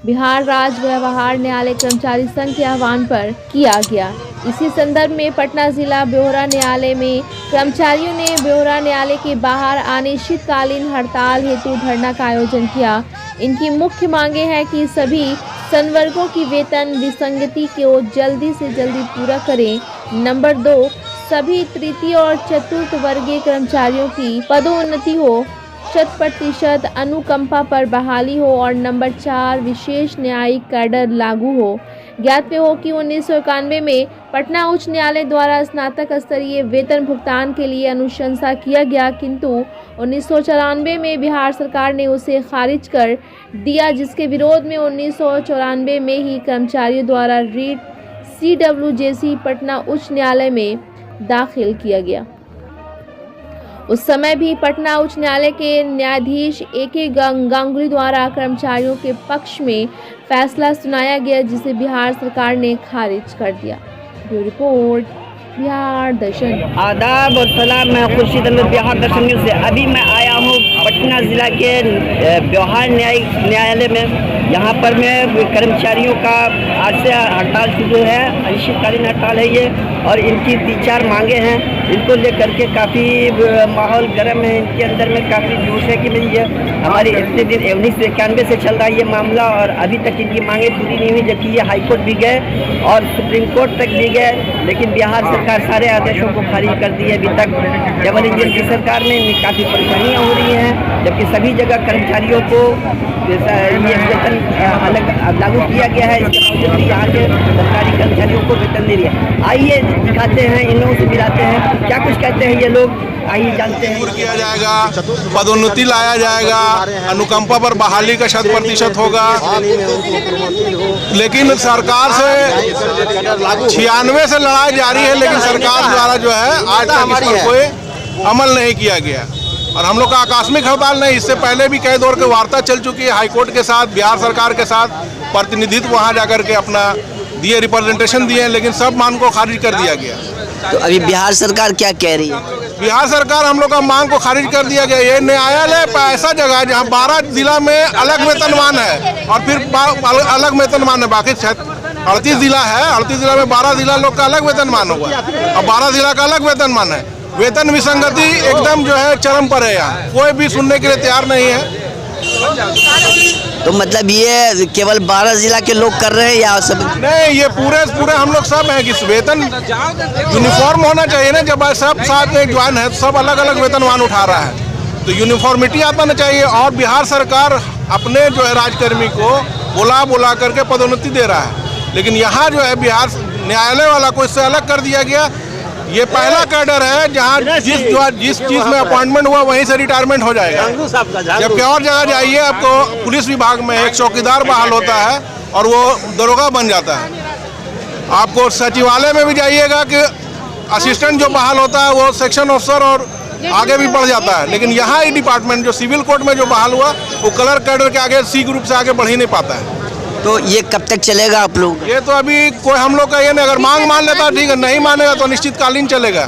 बिहार राज्य व्यवहार न्यायालय कर्मचारी संघ के आह्वान पर किया गया। इसी संदर्भ में पटना जिला ब्योरा न्यायालय में कर्मचारियों ने ब्योरा न्यायालय के बाहर अनिश्चितकालीन हड़ताल हेतु धरना का आयोजन किया। इनकी मुख्य मांगे हैं कि सभी संवर्गों की वेतन विसंगति को जल्दी से जल्दी पूरा करें। नंबर 2, सभी तृतीय और चतुर्थ वर्गीय कर्मचारियों की पदोन्नति हो, 100% अनुकंपा पर बहाली हो और नंबर 4, विशेष न्यायिक कैडर लागू हो। ज्ञात हो कि 1991 में पटना उच्च न्यायालय द्वारा स्नातक स्तरीय वेतन भुगतान के लिए अनुशंसा किया गया, किंतु 1994 में बिहार सरकार ने उसे खारिज कर दिया, जिसके विरोध में 1994 में ही कर्मचारियों द्वारा रीट CWJC पटना उच्च न्यायालय में दाखिल किया गया। उस समय भी पटना उच्च न्यायालय के न्यायाधीश AK गांगुली द्वारा कर्मचारियों के पक्ष में फैसला सुनाया गया, जिसे बिहार सरकार ने खारिज कर दिया। ब्यूरो रिपोर्ट, बिहार दर्शन। आदाब और सलाम, मैं खुर्शीद अहमद बिहार दर्शन न्यूज़ से। अभी मैं आया हूँ पटना ज़िला के बिहार न्यायालय में। यहाँ पर मैं कर्मचारियों का आज से हड़ताल शुरू है, अनिश्चितकालीन हड़ताल है ये, और इनकी 3-4 मांगे हैं। इनको लेकर के काफ़ी माहौल गर्म है, इनके अंदर में काफ़ी जोश है कि भाई ये हमारी इतने दिन 1991 से चल रहा है ये मामला, और अभी तक इनकी मांगे पूरी नहीं हुई, जबकि ये हाई कोर्ट भी गए और सुप्रीम कोर्ट तक भी गए, लेकिन बिहार सरकार सारे आदेशों को खारिज कर दी है। अभी तक डबल इंजन की सरकार में काफ़ी परेशानियाँ हो रही हैं, जबकि सभी जगह कर्मचारियों को ये वेतन अलग लागू किया गया है। इसके बावजूद भी यहाँ के सरकारी कर्मचारियों को वेतन दे रही है। आइए दिखाते हैं, इन लोगों से मिलाते हैं, क्या कुछ कहते हैं ये लोग, आइए जानते हैं। किया जाएगा, पदोन्नति लाया जाएगा, अनुकंपा पर बहाली का 100% होगा, लेकिन सरकार से 96 से लड़ाई जारी है, लेकिन सरकार द्वारा जो है आज तक इस पर कोई अमल नहीं किया गया। और हम लोग का आकस्मिक हड़ताल नहीं, इससे पहले भी कई दौर की वार्ता चल चुकी है हाईकोर्ट के साथ, बिहार सरकार के साथ, प्रतिनिधित्व वहाँ जाकर के अपना दिए, रिप्रेजेंटेशन दिए, लेकिन सब मांग को खारिज कर दिया गया। तो अभी बिहार सरकार क्या कह रही है? बिहार सरकार हम लोग का मांग को खारिज कर दिया गया। ये न्यायालय ऐसा जगह है जहाँ 12 जिला में अलग वेतनमान है और फिर अलग वेतनमान है, बाकी 38 जिला है, 38 जिला में 12 जिला लोग का अलग वेतनमान होगा और 12 जिला का अलग वेतनमान है। वेतन विसंगति एकदम जो है चरम पर है, यहाँ कोई भी सुनने के लिए तैयार नहीं है। तो मतलब ये केवल 12 जिला के लोग कर रहे हैं या सब? नहीं, ये पूरे हम लोग सब हैं कि वेतन यूनिफॉर्म होना चाहिए ना। जब सब साथ में ज्वाइन है, सब अलग अलग वेतनमान उठा रहा है, तो यूनिफॉर्मिटी आना चाहिए। और बिहार सरकार अपने जो है राजकर्मी को बुला करके पदोन्नति दे रहा है, लेकिन यहाँ जो है बिहार न्यायालय वाला को इससे अलग कर दिया गया। ये पहला कैडर है जहाँ जिस चीज में अपॉइंटमेंट हुआ वहीं से रिटायरमेंट हो जाएगा। जबकि और जगह जाइए, आपको पुलिस विभाग में एक चौकीदार बहाल होता है और वो दरोगा बन जाता है। आपको सचिवालय में भी जाइएगा कि असिस्टेंट जो बहाल होता है वो सेक्शन ऑफिसर और आगे भी बढ़ जाता है, लेकिन यहाँ ही डिपार्टमेंट जो सिविल कोर्ट में जो बहाल हुआ वो क्लर्क कैडर के आगे C ग्रुप से आगे बढ़ ही नहीं पाता है। तो ये कब तक चलेगा आप लोग? ये तो अभी कोई हम लोग का ये नहीं, अगर मांग मान लेता ठीक है, नहीं मानेगा तो अनिश्चितकालीन चलेगा।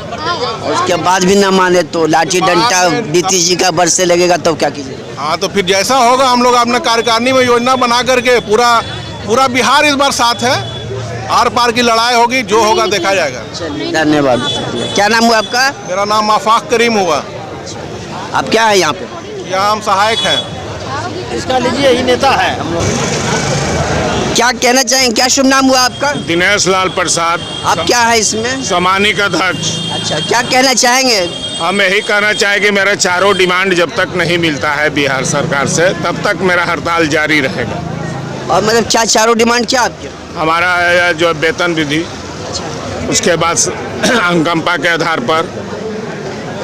उसके बाद भी ना माने तो लाठी डंडा BTG का बरसे लगेगा, तो क्या कीजिएगा? हाँ, तो फिर जैसा होगा हम लोग अपने कार्यकारिणी में योजना बना करके पूरा बिहार इस बार साथ है, आर पार की लड़ाई होगी, जो होगा देखा जाएगा। धन्यवाद। क्या नाम हुआ आपका? मेरा नाम आफाक करीम हुआ। आप क्या है यहाँ पे? यहाँ हम सहायक हैं। इसका लीजिए, यही नेता है हम लोग। क्या कहना चाहेंगे, क्या शुभ नाम हुआ आपका? दिनेश लाल प्रसाद। आप क्या है इसमें? सामान्य अध्यक्ष। अच्छा, क्या कहना चाहेंगे? हम यही कहना चाहेंगे, मेरा चारों डिमांड जब तक नहीं मिलता है बिहार सरकार से, तब तक मेरा हड़ताल जारी रहेगा। और मतलब क्या चारों डिमांड क्या आपके? हमारा है जो वेतन विधि, उसके बाद अनुकंपा के आधार पर।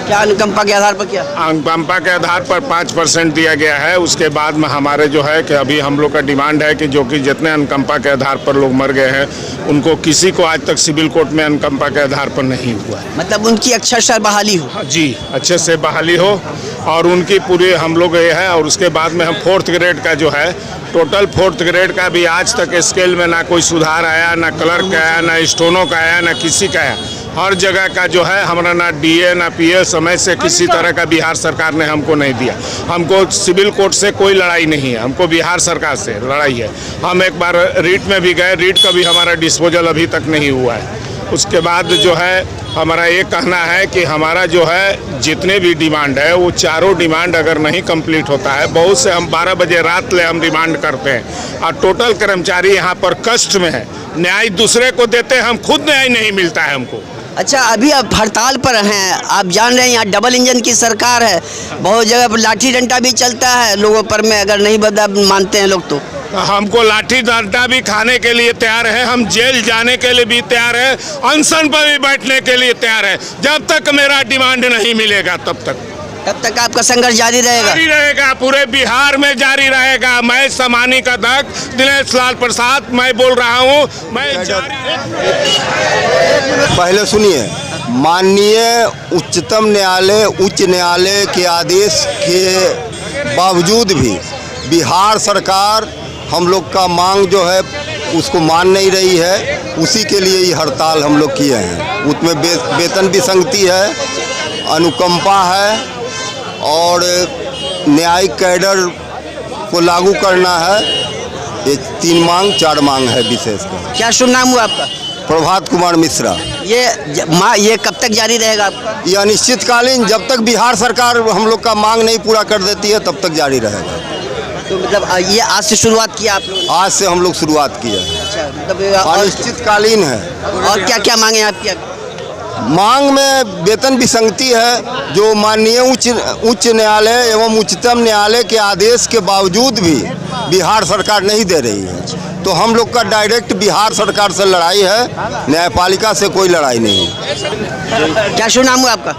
क्या अनुकंपा के आधार पर? क्या अनुकंपा के आधार पर 5% दिया गया है। उसके बाद में हमारे जो है कि अभी हम लोग का डिमांड है कि जो कि जितने अनुकंपा के आधार पर लोग मर गए हैं, उनको किसी को आज तक सिविल कोर्ट में अनुकंपा के आधार पर नहीं हुआ है। मतलब उनकी अक्षरशः बहाली हो? जी, अच्छे से बहाली हो और उनकी पूरी हम लोग ये है। और उसके बाद में हम 4th ग्रेड का जो है, टोटल 4th ग्रेड का भी आज तक स्केल में ना कोई सुधार आया, ना क्लर्क का आया, ना स्टोनो का आया, ना किसी का आया। हर जगह का जो है हमारा ना डीए ना पीए समय से किसी तरह का बिहार सरकार ने हमको नहीं दिया। हमको सिविल कोर्ट से कोई लड़ाई नहीं है, हमको बिहार सरकार से लड़ाई है। हम एक बार रीट में भी गए, रीट का भी हमारा डिस्पोजल अभी तक नहीं हुआ है। उसके बाद जो है हमारा ये कहना है कि हमारा जो है जितने भी डिमांड है वो चारों डिमांड अगर नहीं कंप्लीट होता है, बहुत से हम 12 बजे रात ले हम डिमांड करते हैं और टोटल कर्मचारी यहाँ पर कष्ट में है। न्याय दूसरे को देते हैं, हम खुद न्याय नहीं मिलता है हमको। अच्छा, अभी आप हड़ताल पर हैं, आप जान रहे हैं यहाँ डबल इंजन की सरकार है, बहुत जगह पर लाठी डंडा भी चलता है लोगों पर में, अगर नहीं बदला मानते हैं लोग तो हमको लाठी डंडा भी खाने के लिए तैयार है, हम जेल जाने के लिए भी तैयार है, अनशन पर भी बैठने के लिए तैयार है। जब तक मेरा डिमांड नहीं मिलेगा तब तक आपका संघर्ष जारी रहेगा। पूरे बिहार में जारी रहेगा। मैं समानी का अध्यक्ष दिनेश लाल प्रसाद मैं बोल रहा हूँ, मैं जारी। पहले सुनिए, माननीय उच्चतम न्यायालय उच्च न्यायालय के आदेश के बावजूद भी बिहार सरकार हम लोग का मांग जो है उसको मान नहीं रही है। उसी के लिए ये हड़ताल हम लोग किए हैं। उसमें वेतन विसंगति है, अनुकंपा है और न्यायिक कैडर को लागू करना है। ये 4 मांग है विशेषकर। क्या शुभ नाम हुआ आपका? प्रभात कुमार मिश्रा। ये कब तक जारी रहेगा आपका? ये अनिश्चितकालीन, जब तक बिहार सरकार हम लोग का मांग नहीं पूरा कर देती है तब तक जारी रहेगा। तो मतलब ये आज से शुरुआत किया आप लोगों ने? आज से हम लोग शुरुआत की है। अच्छा, मतलब अनिश्चितकालीन है। और क्या क्या मांगे आपकी? मांग में वेतन विसंगति है, जो माननीय उच्च न्यायालय एवं उच्चतम न्यायालय के आदेश के बावजूद भी बिहार सरकार नहीं दे रही है। तो हम लोग का डायरेक्ट बिहार सरकार से लड़ाई है, न्यायपालिका से कोई लड़ाई नहीं है। क्या शुभ नाम हुआ आपका?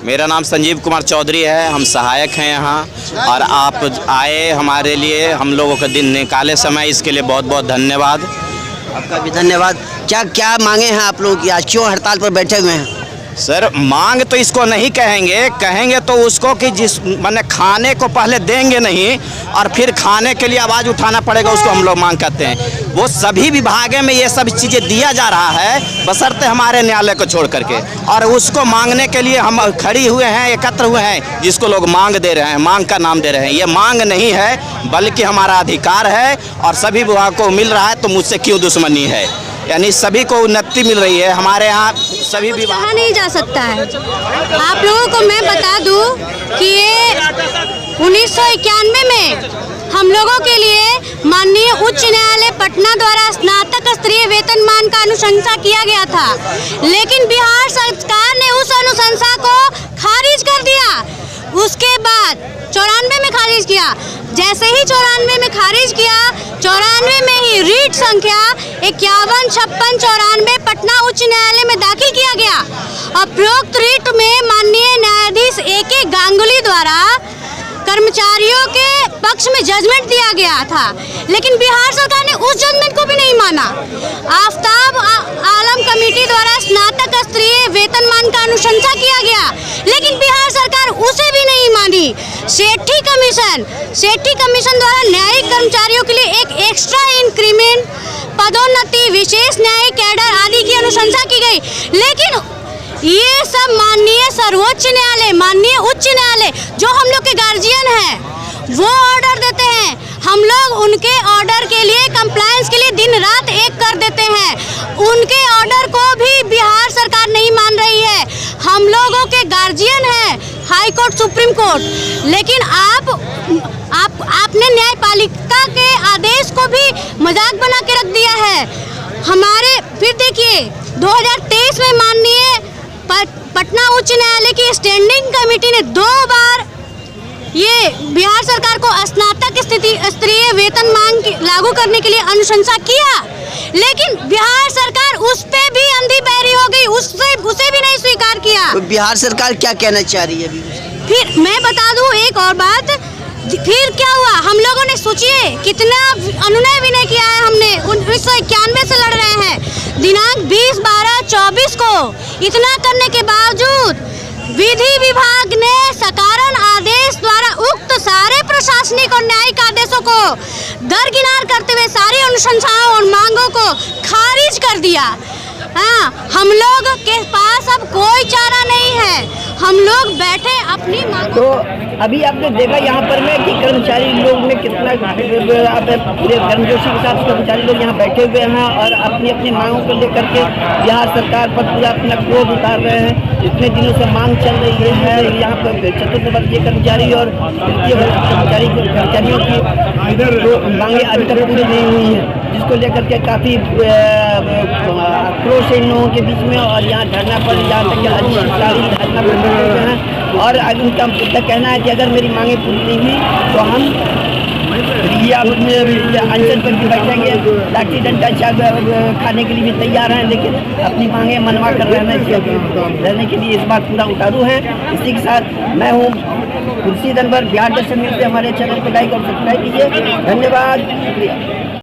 मेरा नाम संजीव कुमार चौधरी है, हम सहायक हैं यहाँ, और आप आए हमारे लिए, हम लोगों का दिन निकाले समय, इसके लिए बहुत बहुत धन्यवाद। आपका भी धन्यवाद। क्या क्या मांगे हैं आप लोगों की? आज क्यों हड़ताल पर बैठे हुए हैं? सर, मांग तो इसको नहीं कहेंगे तो उसको कि जिस माने खाने को पहले देंगे नहीं और फिर खाने के लिए आवाज़ उठाना पड़ेगा, उसको हम लोग मांग करते हैं। वो सभी विभागों में ये सब चीज़ें दिया जा रहा है बशर्ते हमारे न्यायालय को छोड़ करके, और उसको मांगने के लिए हम खड़ी हुए हैं, एकत्र हुए हैं, जिसको लोग मांग दे रहे हैं, मांग का नाम दे रहे हैं। ये मांग नहीं है बल्कि हमारा अधिकार है और सभी विभाग को मिल रहा है, तो मुझसे क्यों दुश्मनी है? यानी सभी को उन्नति मिल रही है। हमारे यहाँ सभी भी कहा नहीं जा सकता है। आप लोगों को मैं बता दूं कि ये 1991 में हम लोगों के लिए माननीय उच्च न्यायालय पटना द्वारा स्नातक स्तरीय वेतनमान का अनुशंसा किया गया था, लेकिन बिहार सरकार ने उस अनुशंसा को खारिज कर दिया। उसके बाद 94 में खारिज किया। जैसे ही 94 में खारिज किया, 94 में ही रीट संख्या 515694 पटना उच्च न्यायालय में दाखिल किया गया। उपरोक्त रीट में माननीय न्यायाधीश A.K. गांगुली द्वारा कर्मचारियों के पक्ष में जजमेंट दिया गया था, लेकिन बिहार सरकार ने उस जजमेंट को भी नहीं माना। आफ्ताब आलम कमेटी द्वारा स्नातक स्तरीय वेतनमान का अनुशंसा किया गया, लेकिन बिहार सरकार उसे भी नहीं मानी। सेठी कमीशन द्वारा न्यायिक कर्मचारियों के लिए एक एक्स्ट्रा इंक्रीमेंट, पदोन्नति, विशेष न्यायिक कैडर आदि की अनुशंसा की गई, लेकिन ये सब माननीय सर्वोच्च न्यायालय, माननीय उच्च न्यायालय जो हम लोग के गार्जियन हैं, वो ऑर्डर देते हैं। हम लोग उनके ऑर्डर के लिए, कंप्लायंस के लिए दिन रात एक कर देते हैं। उनके ऑर्डर को भी बिहार सरकार नहीं मान रही है। हम लोगों के गार्जियन है हाई कोर्ट, सुप्रीम कोर्ट, लेकिन आपने न्यायपालिका के आदेश को भी मजाक बना के रख दिया है। फिर देखिए 2023 में माननीय पटना उच्च न्यायालय की स्टैंडिंग कमेटी ने 2 बार ये बिहार सरकार को स्नातक स्तरीय वेतनमान लागू करने के लिए अनुशंसा किया, लेकिन बिहार सरकार उस पे भी अंधी पैरी हो गई, उसे भी नहीं स्वीकार किया। तो बिहार सरकार क्या कहना चाह रही है अभी? फिर मैं बता दूं एक और बात, फिर क्या हुआ, हम लोगों ने सोचिए कितना अनुनय विनय किया है। हमने 1991 से लड़ रहे हैं, दिनांक 20/12/24 को। इतना करने के बावजूद विधि विभाग ने सकारण आदेश द्वारा उक्त सारे प्रशासनिक और न्यायिक आदेशों को दरकिनार करते हुए सारी अनुशंसाओं और मांगों को खारिज कर दिया। हाँ, हम लोग के पास अब कोई चारा नहीं है, हम लोग बैठे अपनी मांग। तो अभी आपने देखा यहाँ पर में कि कर्मचारी लोग में कितना पूरे गर्मजोशी के साथ कर्मचारी लोग यहाँ बैठे हुए हैं और अपनी अपनी मांगों को लेकर के बिहार सरकार पर पूरा अपना क्रोध उतार रहे हैं। इतने दिनों से मांग चल रही है यहाँ पर चतुर्थ वर्गीय कर्मचारी और तृतीय कर्मचारियों की जो मांगे अभी तक पूरी नहीं हुई हैं, जिसको लेकर के काफ़ी आक्रोश है इन लोगों के बीच में। और यहाँ धरना पर जहाँ तक अधिकारी धरना पर बैठे हुए हैं और उनका कहना है कि अगर मेरी मांगे पूरी नहीं हुई तो हम अनशन पर भी बैठेंगे, लाठी डंडा खाने के लिए भी तैयार हैं, लेकिन अपनी मांगे मनवा कर रहने के लिए इस बार पूरा उतारू है। इसी के साथ मैं हूँ खुर्शीद अनवर, बिहार दर्शन न्यूज़ से हमारे चैनल को लाइक और सब्सक्राइब कीजिए। धन्यवाद, शुक्रिया।